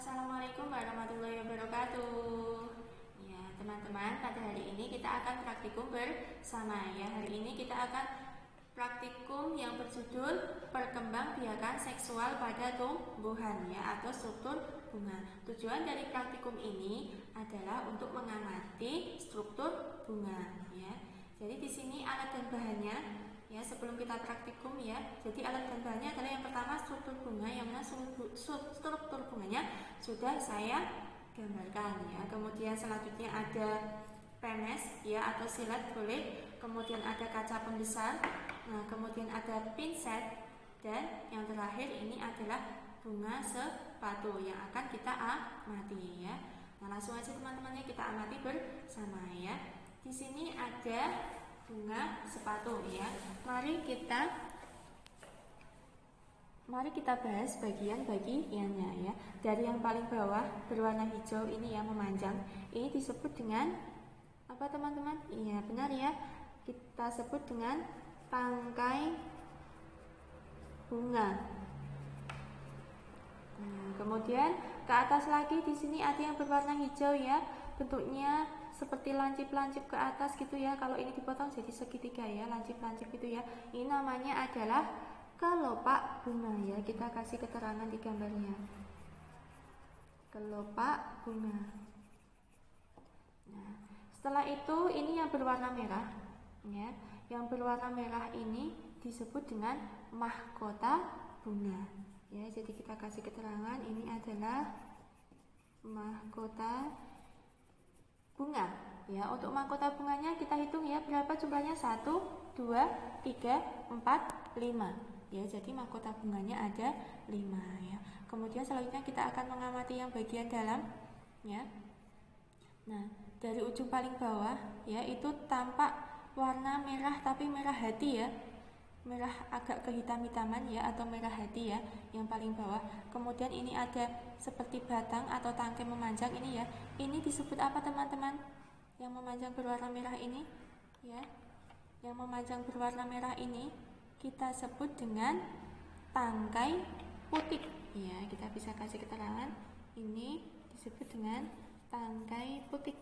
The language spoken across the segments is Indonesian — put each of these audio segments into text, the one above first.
Assalamualaikum warahmatullahi wabarakatuh. Ya, teman-teman, pada hari ini kita akan praktikum bersama ya. Hari ini kita akan praktikum yang berjudul perkembangbiakan seksual pada tumbuhan ya, atau struktur bunga. Tujuan dari praktikum ini adalah untuk mengamati struktur bunga ya. Jadi di sini alat dan bahannya ya, sebelum kita praktikum ya. Jadi alat dan bahannya adalah yang pertama struktur bunga, yang mana struktur bunganya sudah saya gambarkan ya. Kemudian selanjutnya ada pemes ya, atau silet boleh. Kemudian ada kaca pembesar. Nah, kemudian ada pinset, dan yang terakhir ini adalah bunga sepatu yang akan kita amati ya. Nah, langsung aja teman-temannya kita amati bersama ya. Di sini ada bunga sepatu ya. Mari kita bahas bagian-bagiannya ya. Dari yang paling bawah berwarna hijau ini yang memanjang, ini disebut dengan apa teman-teman? Iya, benar ya. Kita sebut dengan tangkai bunga. Nah, kemudian ke atas lagi di sini ada yang berwarna hijau ya. Bentuknya seperti lancip-lancip ke atas gitu ya. Kalau ini dipotong jadi segitiga ya, lancip-lancip gitu ya. Ini namanya adalah kelopak bunga ya. Kita kasih keterangan di gambarnya. Kelopak bunga. Nah, setelah itu ini yang berwarna merah ya. Yang berwarna merah ini disebut dengan mahkota bunga ya. Jadi kita kasih keterangan ini adalah mahkota bunga ya. Untuk mahkota bunganya kita hitung ya, berapa jumlahnya? 1, 2, 3, 4, 5 ya. Jadi mahkota bunganya ada 5 ya. Kemudian selanjutnya kita akan mengamati yang bagian dalam ya. Nah, dari ujung paling bawah ya, itu tampak warna merah, tapi merah hati ya. Merah agak kehitam-hitaman ya, atau merah hati ya, yang paling bawah. Kemudian ini ada seperti batang atau tangkai memanjang ini ya. Ini disebut apa teman-teman? Yang memanjang berwarna merah ini ya. Yang memanjang berwarna merah ini kita sebut dengan tangkai putik ya. Kita bisa kasih keterangan ini disebut dengan tangkai putik.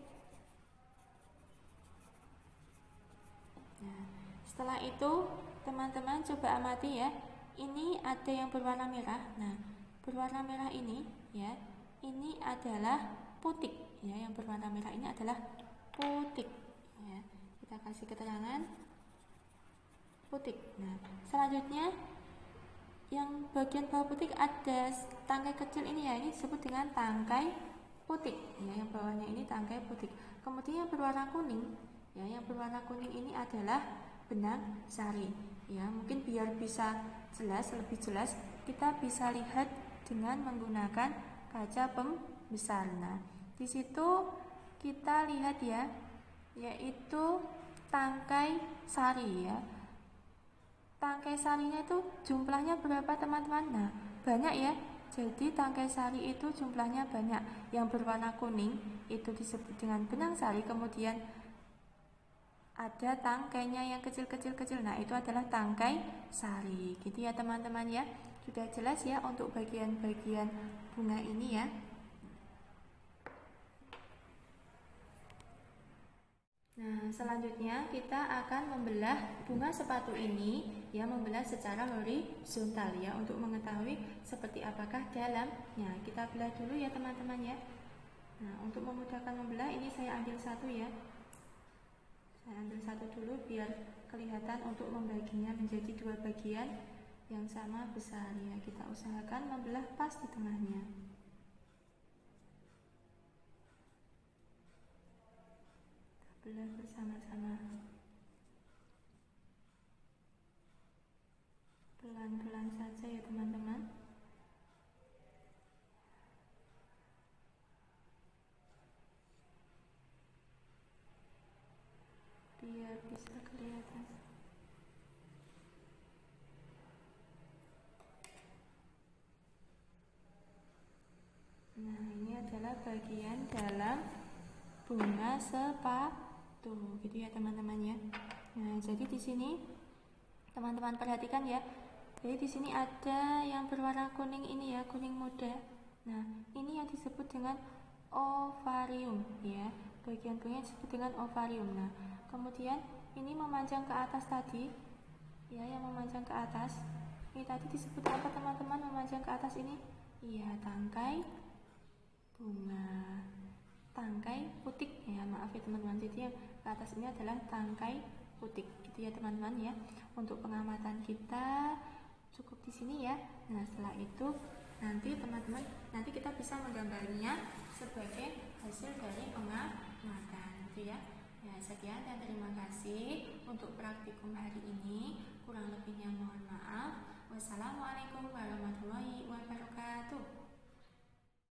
Nah, setelah itu teman-teman coba amati ya. Ini ada yang berwarna merah. Nah, berwarna merah ini ya, ini adalah putik ya. Yang berwarna merah ini adalah putik ya. Kita kasih keterangan putik. Nah, selanjutnya yang bagian bawah putik ada tangkai kecil ini ya. Ini disebut dengan tangkai putik ya. Yang bawahnya ini tangkai putik. Kemudian yang berwarna kuning ya, yang berwarna kuning ini adalah benang sari ya. Mungkin biar bisa jelas, lebih jelas, kita bisa lihat dengan menggunakan kaca pembesar. Nah, di situ kita lihat ya, yaitu tangkai sari ya. Tangkai sarinya itu jumlahnya berapa teman-teman? Nah, banyak ya. Jadi tangkai sari itu jumlahnya banyak. Yang berwarna kuning itu disebut dengan benang sari. Kemudian ada tangkainya yang kecil-kecil. Nah, itu adalah tangkai sari. Gitu ya teman-teman ya. Sudah jelas ya untuk bagian-bagian bunga ini ya. Nah, selanjutnya kita akan membelah bunga sepatu ini ya, membelah secara horizontal ya, untuk mengetahui seperti apakah dalamnya. Kita belah dulu ya teman-teman ya. Nah, untuk memudahkan membelah ini saya ambil satu ya. Saya ambil satu dulu biar kelihatan untuk membaginya menjadi dua bagian yang sama besar ya. Kita usahakan membelah pas di tengahnya. Kita belah bersama-sama. Pelan-pelan saja ya teman-teman. Biar bisa kelihatan. Nah, ini adalah bagian dalam bunga sepatu, gitu ya teman-teman ya. Nah, jadi di sini teman-teman perhatikan ya. Jadi di sini ada yang berwarna kuning ini ya, kuning muda. Nah, ini yang disebut dengan ovarium ya. Bagian-bagian disebut dengan ovarium. Nah, kemudian ini memanjang ke atas tadi ya, yang memanjang ke atas. Ini tadi disebut apa teman-teman, memanjang ke atas ini? Iya, tangkai bunga. Tangkai putik ya, maaf ya teman-teman. Jadi yang ke atas ini adalah tangkai putik. Gitu ya teman-teman ya. Untuk pengamatan kita cukup di sini ya. Nah, setelah itu nanti teman-teman, nanti kita bisa menggambarnya sebagai hasil dari pengamatan gitu ya. Ya, sekian dan terima kasih untuk praktikum hari ini. Kurang lebihnya mohon maaf. Wassalamualaikum warahmatullahi wabarakatuh.